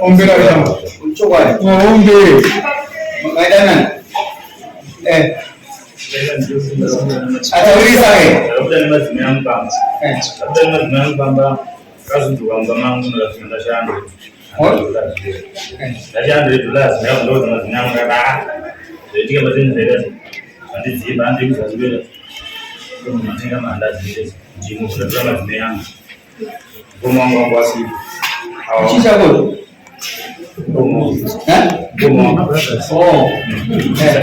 ombera kama Uchokwani. Ombe. Maidana. Atauliza wewe. Labda ni mazima yangu kama. Labda ni mazima yangu kama kazi tu kama mangu na kufanya shamba. Ndajande dollars na ndo mazima yangu kama. Ndio mazima ndio. Ndizi bandi kuzazibela. Kama matenga mandazi ile. Jimu kwa mazima yangu. Gomongo kwasi. Chisha godo. Gomongo. Gomongo. Oh. Sasa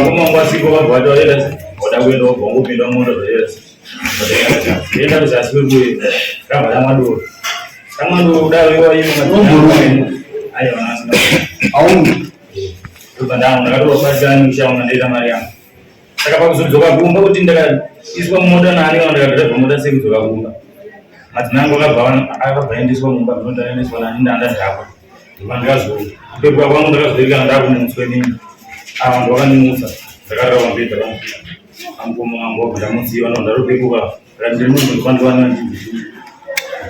gomongo kwasi kwa bado ile. Odawendo bongo pindo mondo ile. Ndio kuzasibu kama yamadoro. Kama ndo dawa hiyo mazima. Ayo nasema. Au Tubanda unakatoa fazani ushaona ndeza Mariam. Saka pa kuzoka kumba utinda iswa moda na ali wanda moda sisi kuzoka kumba. Matinango la bawana akabaindi swa mumba ndo ene swa na ndanda hapa. Mangazo. Kwa wangu ndo kuziga ndapo ni msweni. Ndo wakani Musa. Saka rawa mbita rawa. Amkomo ambo kwa musi wana ndo kuwa. Randimu kwa ndo wana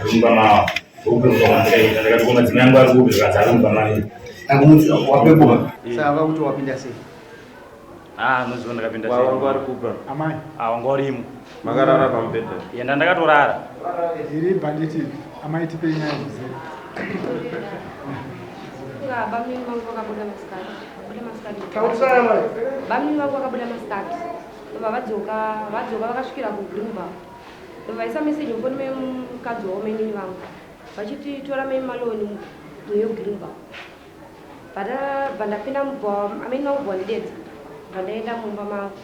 rumba ma uko kwa ndege ndaka kwa mazima yangu arubu kwa zarumba mai. nakumutsa wapepo. Sawa mtu wapinda sisi. Nozona kapinda sisi. Wangwari kubra. Amai. Wangorimu. Magarara pampeta. Yenda ndakatorara. Iri banditi amai tipe nyaya zizere. Bamni wangu wakabuda maskati. Buda maskati. Kausana mali. Bamni wangu wakabuda maskati. Vadzoka vakasvikira kugrimba. Vaisa message mfoni memukadzi wavo menini vangu. Vachiti tora memaloni muyogrimba. Vandapinda mubva ameni vangu bwandedza. Vandaenda mumba mangu.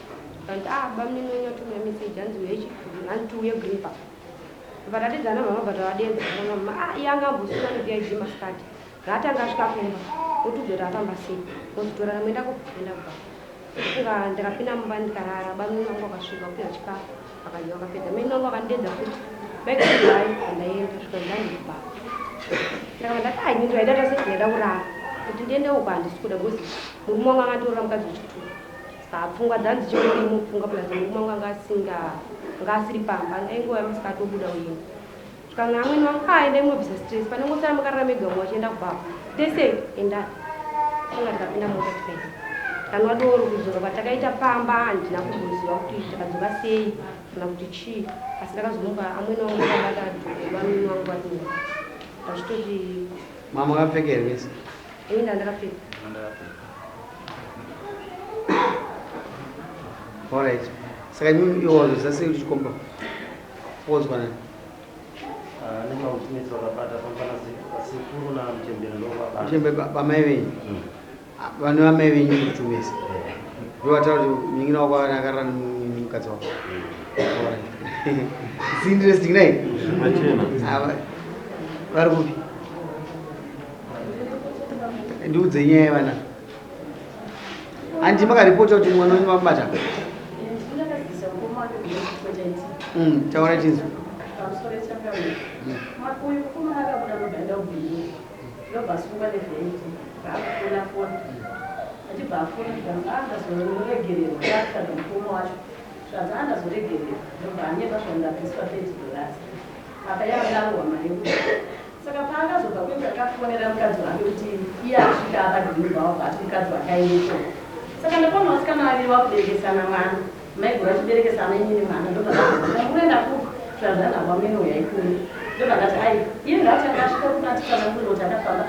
Vanti bamni nonyatumira message hanzi uyogrimba. Vadadedzana mama vadavadenza. Yanga ambosuna nevig maskati. Ratanga asvika kumba otubvira atamba sei ozitora namwenda kuenda kubva ndikapinda mumba ndikarara bamwe vangu vakasvika kupedza chikafu vakadya vakapedza meni vangu vakandedza kuti baikudai andaenda svika ndandiba ndakava ndati nyundo yaidata sei ndaida kurara kuti ndiende uko handisi kuda because murume wangu angatorora mukadzi wechituru saka pfungwa dzanzi dzichingori mupfungwa plus murume wangu anga asiri pamba ainguva yamasikati obuda uenda kana amweni vangu aenda imobvisa stress pane ngosara mukarara mega umwe achienda kubaba tese enda anga ndikapinda mota tikaita kana wadoro kuzora patakaita pamba handina kumboziva kuti takadzoka sei kana kuti chii asi ndakazomuka amweni vangu vakabata vamweni vangu vadini vachitoti Mama kapfeka here mesi. Inda ndakapfeka. All right. Saka iwazo sasa uchikomba. Pozwa nani? Nima utimizwa kabata pampana sikuru na mchembele loba. Mchembele bamai wenyu. Vanhu vamai wenyu kutumesa. Ndowataura kuti nyingina wako akarara mukadzi wako. It's interesting, right? Vari kupi? Ndiudze nyaya vana. Andi makaripota kuti mwana wenyu vamubata. Taura chinzwa. Saka paakazoba kuti akafonera mukadzi wake kuti iye asvika akagimba wakati mukadzi wakaendeko. Saka ndakaona vasikana vaviri vakuberekesana mwana. Maigora achiberekesana inini mwana ndokuenda kuzvazana kwameno yaikuni. Ndokandati ai iye ngati akasvika kunati kana kuti kuti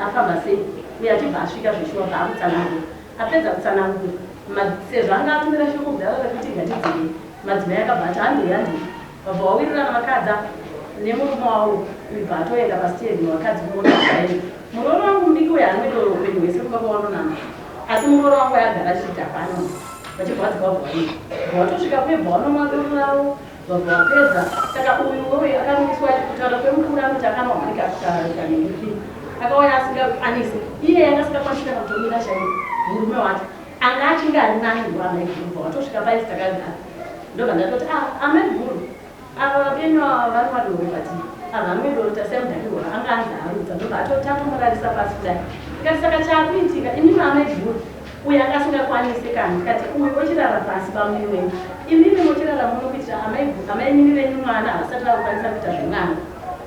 afamba sei uye achibva asvika zvishuwa paakutsanangura. Apedza kutsanangura sezvo anga atumira shoko kudhara rekuti ngatidzire madzimai akabva handei vabva vawirirana vakadza nemurume wavo ibva atoenda pasiteji wakadzi kumonaai murooro wangu mudiki uyo anoitaura upenyu hwese kuvakuvanonama asi murooro wangu yagara achitapano vachibvadzika vabvaii vatosvika kuebva vanomwaveru ravo vabva vapedza saka uyu uyo akarumiswa kutaura kwemukuru anoti akanawamanika kutaurikanemiki akauya asingakwanisi iye yangasingakwanisi kana kutomira shai murume wacho anga achinge ari nani nguvanaikurubva vatosvika paisi takagara ndobva ndatoti amedguru ava vapenyu vari vadoro pati avamedoro tasemudhakirwa anga anzaarudza ndobva atotatomurarisa pasi kudai ikati saka chaakuitika inimi amedguru uyo akasingakwanisi kana tikati uyu ochirara pasi pamwiri wenyu imimi muchirara muno kuitira amainini venyu mwana havasati vakukwanisa kuita zvemwana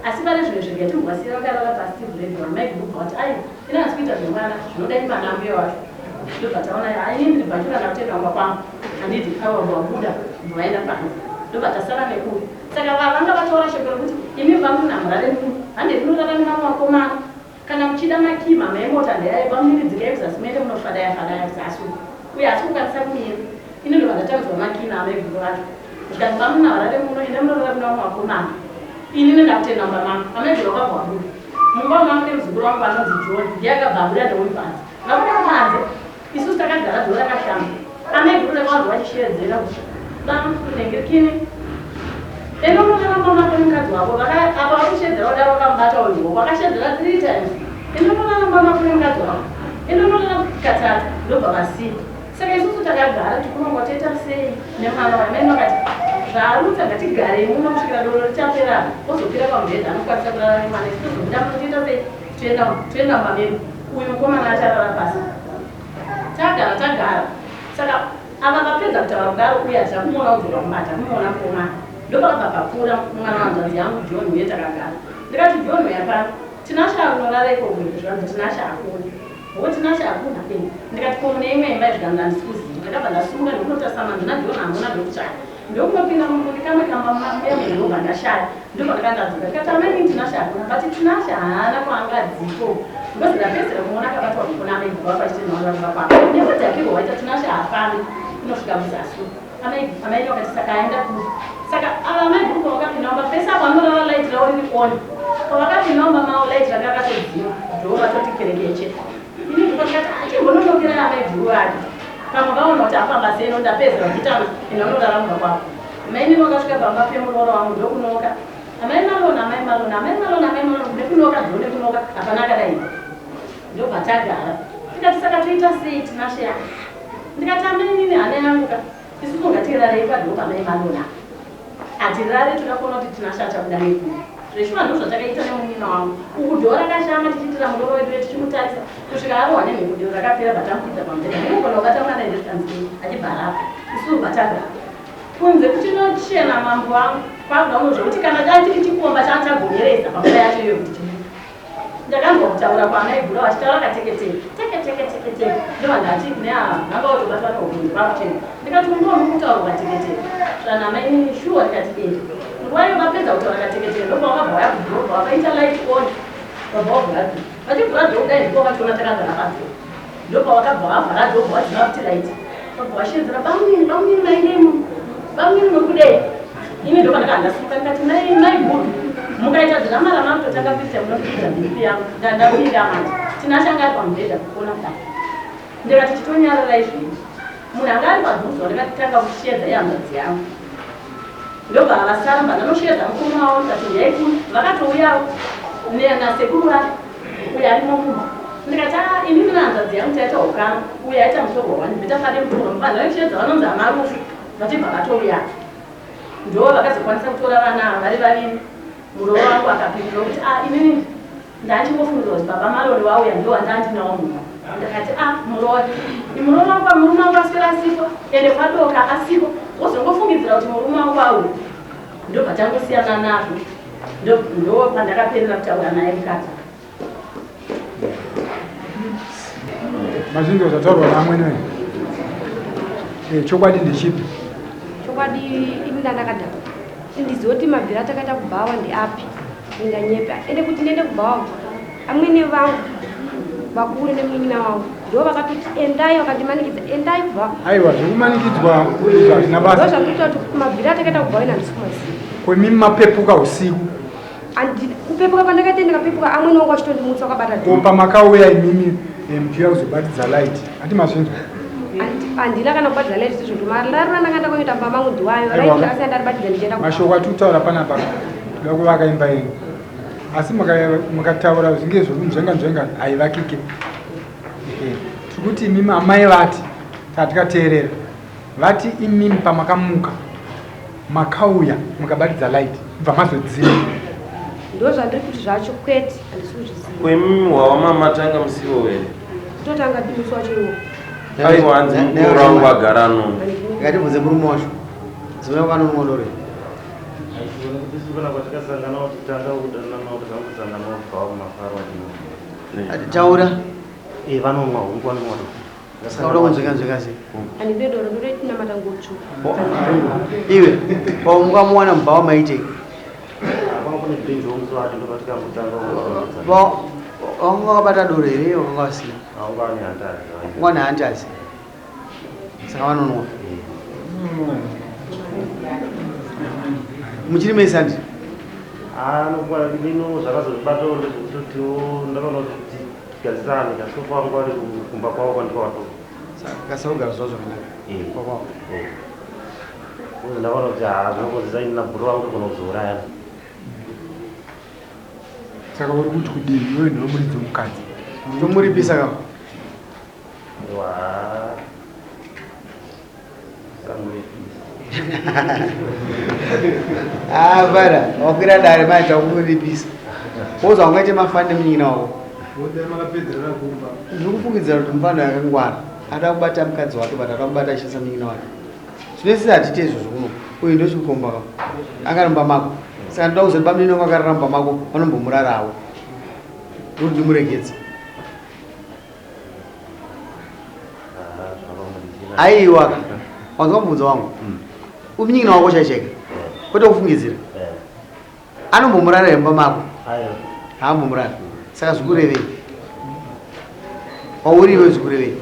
asi pane zvimwe zvingatirwasira vakarara pasi tivhurevhura maigubva kuti ai inanzi kuita zvemwana zvinoda imana mbuya wacho ndobva taona inini ndibva kana kutendangwa kwangu handiti wabuda vaenda panze ndobva tasara nekuri saka vanga vataura shoko rokuti imi vamunamurare munhu hande munoraramira muvakomana kana muchida makima maemota ndeyaiba muniridzika zasi muende munofadaya zasi uye asi kukwanisa kumira ini ndobva ndatanzwa makina amaiguru vacho zvikanzi vamunamurare muno ende munoraramira muvakomana ini ndakutenda mumba mangu amaiguru vakabva wabuda mumba mangu nemuzukuru wangu vanonzi John ndiye akabva abuda ndouri panze nakuda panze isusu takagara dho rakashama amaiguru nevanhu vachishedzera kuti bamunengekini enononaramama kwemukadzi wavo apa vakushedzera kudaro vakamubata uyo vakashedzera 3 times enononaramama kwemukadzi wavo enononara katatu ndobva vasiya saka isusu takagara tikunongotoita sei nemwana wamene vakati zvaarutsa ngatigare muno kusvikira doro richapera ozopira pamubhedha anokwanisa kurara nemwana isusu ndamunotoita sei toenda mumameni uyu mukomana acharara pasi tagara saka ava vapedza kutaura kudaro uye hatisa kumuona kudzoka kumubata kumuona mukomana ndopakabva papfuura mwana wanzanzi yangu John uye takagara ndikati John uyapano tinasha unorara iko kuti zvanzi tinasha akuna wo tinasha akuna ndikati ko mune imwe imba izvikanzi handisikuzivi ndakabva ndasunga ndikunotasama ndina John hamuna ndokuchaya ndokunopinda mumbundi kamwe kamba mumabuya ndobva ndashaya ndobva ndakandadzoka ndikati ameni tinasha akuna bati tinasha haana kwaangadziko because ndapedzera kumuona akabatwa kukona amaigubva pachitenhaurarwa kwako nekudhakirwa waita tinasha hapani inosvika muzasi amaiti wakati saka aenda ku saka ava maigubva vakapindaumba pese apo anorara laiti ravo riri on pavakapindaumba mavo laiti ranga rakatodziva ndo vatoti kerekeche ini ndikati achimbononokerera amaiguru ake pamwe vaona kuti afamba seno ndapedzera kutama inonorara mumba kwako maini vakasvika pamba pemuroro wangu ndokunoka amai malona nekunoka dzo nekunoka hapana akadai ndobva tagara tikati saka toita sei tinasheya ndikati amainini hana yanguka isusu ngatirarei padhopa mai malona hatirare todakona kuti tinashata kuda nekuu zveshuwa ndo zvatakaita nemunina wangu uku dho rakashama tichiitira muroro wedu tichimutarisa kusvika arohwa nemhepo dho rakapera batamukwidza pamutenda nemukona kubata mwana ende zvikanzii achibharapa isusu batagara kunze kuchinochena mambo wangu kwakuda uno zvokuti kana dai tiri chikomba chaatagomeresa pamuda yacho iyo kuti ndakanzwa kutaura kwaanaigura vachitaura kateketeke ndova ndati kune ava nanga utobatwa neugundu kwakuchena ndikati mundiwo mukutaura kateketeke zvana maini shuwa ndikati dei nguva iyo vapedza kutaura kateketeke ndobva vakabva vaya kudhorobha vakaita light on vabva vavhura dho vachivhura dho kudai ndipo vationa takagara padho ndobva vakabva vavhara dhobva vadzina kuti light vabva vashedzera bamwini maidemo bamwini nokudei ini ndoka ndakandasuka ndikati naiguru mukaita dhiramara mamutotanga kuita munopinza mbipi yangu ndandauira mati tinashanga ari pamubhedha kukona kudai ndikati chitonyarara izvini munhu anga ari padhuzo ndikatitanga kushedza ihanzvadzi yangu ndobva vasaramba ndanoshedza mukuru wavo ndikati yaikuru vakatouyawo nasekuru vacho uyo arimo mumba ndikati inini nehanzvadzi yangu taita ukama uyo aita musoro wawandibvita fade mutoro muvanhu vaishedza vanonzi amarufu vachibva vatouya ndo vakazokwanisa kutora vana vari vaviri muroro wangu akapindura kuti inini ndandimbofungira kuti baba marori wauya ndo wandandinawo mumba ndakati muroro wangu murume wangu aswera asipo ende kwadoka asipo wozongofungidzira kuti murume wangu auya ndobva tangosiyana nazvo ndo pandakaperera kutaura naye mukati mazvinge zvataurwa neamweni chokwadi ndechipi chokwadi ini ndandakadhaka ndiziva kuti mabhiri atakaita kubhawa ndeapi ndinganyepa ende kuti ndiende kubhawa amwene vangu vakuru nemunyina wangu ndo vakatoti endai vakandimanikidza endai kubhawa aiwa zvekumanikidzwa hazvina basa ndo zvakuita kuti mabhiri atakaita kubhawa ina handisikumasiya kwemimi mapepuka usiku kupepuka kwandakaita ndikapepuka amwene wangu achitondimutsa wakabata kopa makauya imimi muchiya kuzobatidza light hati mazvinzwa handina kana kubatidza light sizvo mararo randakanda kuita pamba mangu ndiwayo light ndakasiya ndaribatidza ndichienda mashoko atiutaura panapa toda kuvaka imba yenyu asi mukataura zvinge zvokunzvenga haivakike tirikuti imimi amai vati tatikateerera vati imimi pamakamuka makauya mukabatidza light bva mazodzima ndo zvandiri kuti zvacho kwete handisi kuzviziva kwemimi wawamama tanga musiwo were totanga dimusi wacho iwo aiwa hanzi mukuru wangu agara nono ngatibvunze murume wacho zimai vanonomodore aishona kuti sivana kwatakasangana kuti tanga kudanana kuti kankusangana kubvawo mumafaro taura vanomwa hungu vanomwa taura kunzvekanzvekase ani bedoro ndoretina matangotsvu iwe paungamuwana mubva wamaite vanga kune bhinzi womuswati ndopatika mutanga wanga wakabata doro here wanga wasina ungane hantazi saka vanonwa muchiri meisandi lino zvakazozvibatawo ndezvekutotiwo ndakaona kuti tigarisane kasofangwa ari kumba kwavo kwandikawatoka kasaugara zvawo zvakanaka kwakwavo ndakaona kuti zvinokonzesa bhuru vangu togona kuzourayana saka uri kuti kudini iwe ndinomuridza mukadzi tomuripisa kavo vara wakwira dare maita kumuripisa woza wangaite mafande munyina wako ndikufungidzira kuti mufano yakangwara ada kubata mukadzi wake but ada kubata achisa munyina wake zvinoisisa hatite izvozvo kuno uyu ndochikukomba kako angaramba mako saka ndoda kuzoti bamunini wangu akararamba mako vanombomurarawo ndokuti ndimuregedza aiwaka wanzwa mubvunzo wangu umunyina wako chaichaika kwete kufungidzira anombomurara imba mako haambomurara saka zvikurevei wauriwe zvikurevei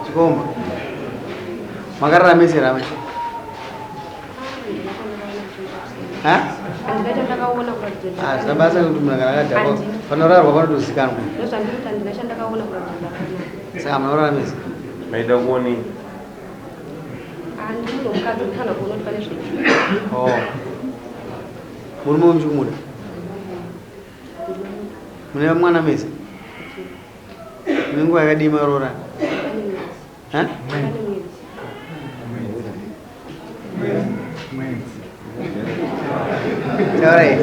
chikomba makarara mese rame handina chandakaona kuratidza zabasa kuti munhu akarakadhakwa panorarwa panotozikanwa ndozvandiri kuti handina chandakaona kuratidza saka munorara mese maida kuoni handi munhu mukadzi unofana kuona kuti pane zvei murume wemuchikumuda mune mwana mese mune nguva yakadii marorana taurai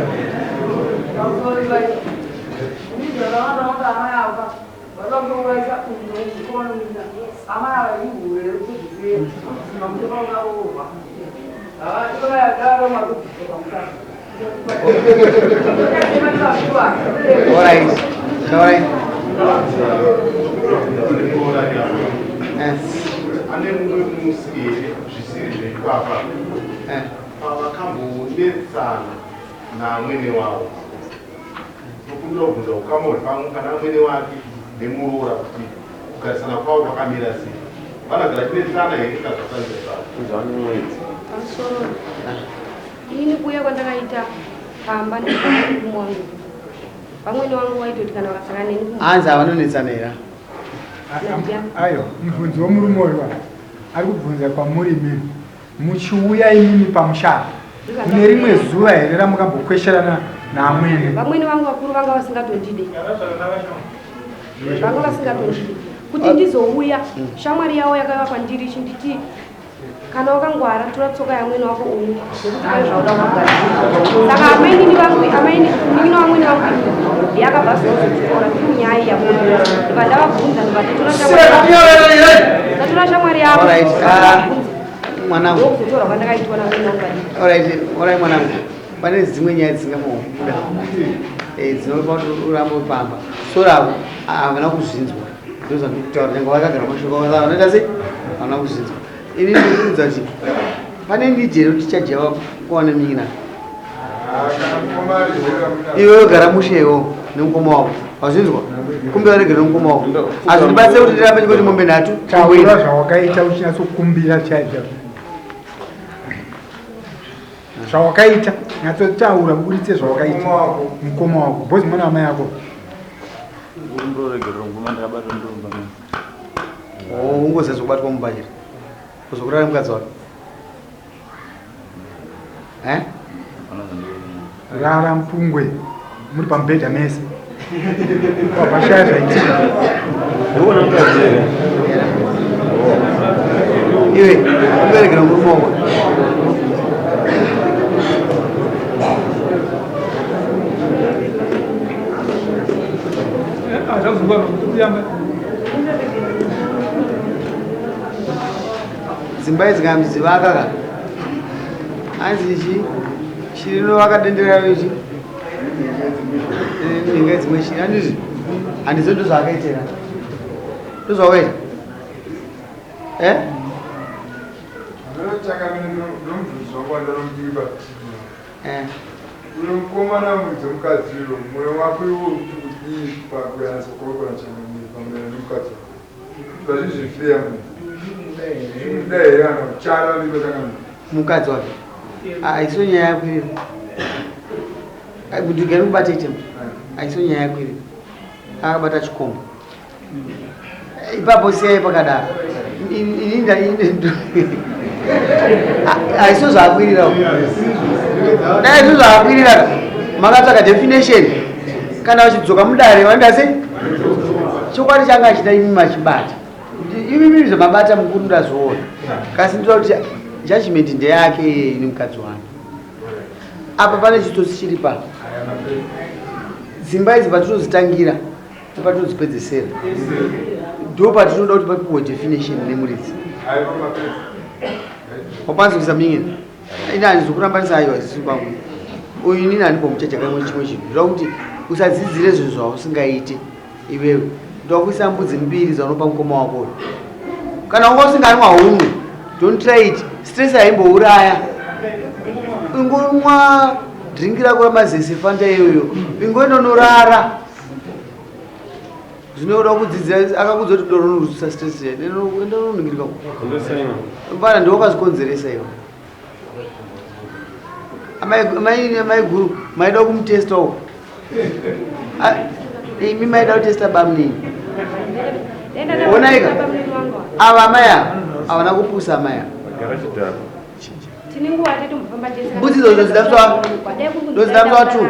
alright taurai ane mumusiri zvisiri zvepapa vakambonetsana namwene wavo nokundobvunza ukamuri pamwe kana mwene wake nemuroora kuti kugarisana kwavo kwakamira sei vanagara chinetsana here kazvasanzirasavo pamusoro ini kuuya kwandakaita pamba nemurume wangu vamweni wangu waitoti kana vakasangana neni hanzi havanonetsana here aiwa mubvunzi womurume oyo ari kubvunza kwamuri mimi muchiuya imimi pamushana mune rimwe zuva here ramukambokwesherana naamwene vamweni vangu vakuru vanga vasingatondide vanga vasingatondide kuti ndizouya shamwari yavo yakava kwandiri ichinditi kana wakangwara tora tsoka yamwene wako uyu nekuti pane zvauda kugara saka amainini vangu munyina wamwene vangu yakabva zozozvikora tiri munyaya yamunhu ndikandavabvunza ndikatora shamwari yavo mwanangu ndokuzotora kwandakaitwa namwene wangu alright mwanangu pane dzimwe nyaya dzisingambobuda dzinopa kuti urambe pamba soravo havana kuzvinzwa ndozvandikutaura nyange vakagara mashoko vanoita sei havana kuzvinzwa ini ndikuudza kuti pane ndijere kuti chajava kuwana mina iwe wegara mushewo nemukoma wako wazvinzwa kumbe waregere nemukoma wako hazvindibatsire kuti ndirambe ndikoti mombe nhatu taura zvawakaita uchinyatsokumbira chaizvo zvawakaita nyatsotaura buditse zvawakaita mukoma wako bhozi mwana wamai yako ungozazokubatwa mubachira kuzokurara mukadzi wako rara mpungwe muri pamubhedha mese wabvashaya zvaitika ndoona mukadzi here iwe ungaregera murume wako dzimba idzi kamdzivaka ka Anzi chirino wakadendera ichi. Ndinge dzimwe shiri andizi. Andizo ndo zvakaitera. Ndo zvakaita. unomukomana mudzomukadziro mwoyo wako iwo kuti pakuyanza kuokona chanamiri pamwe nomukadzi zvazvizvifeya dai here kana kuchara ndikotakana mukadzi wake aiso nyaya yakwirira kuti gari kubata itema aiso nyaya yakwirira akabata chikombo ipapo siyai pakadaro aiso zvakwirira dai izvo zvakakwirira makatsvaka definition kana uchidzoka mudare vandase chokwadi changa achida imi machibata imi zvamabata mukuru ndazoona kasi ndinoda kuti judgment ndeyake ine mukadzi wanu apa pane chitosi chiri pano dzimba idzi patinodzitangira patinodzipedzesera ndo patinoda kuti papiwe definition nemuridzi wapanzikisa mingina ine handizokurambanisa ayo hazisi kwangu uyu inini handipomuchacha kamwe chimwe chinhu ndoda kuti usadzidzire zvinhu zvausingaiti iwewe ndoda kuisa mbudzi mbiri dzaunopa mukoma wakoyo kana unga usinganwa humwe don't try it stress haimbouraya ingomwa dringi rako ramazese fanta iyoyo ingoendonorara zvinoda kudzidzira akakudza kuti doro norusa stress endononingirika pana ndowakazvikonzeresa iwe amai guru maida kumutestawo imi maida kutesta bamnini onaika ava amaya havana kupusa amaya mbudzi idzo ndozidamswa tu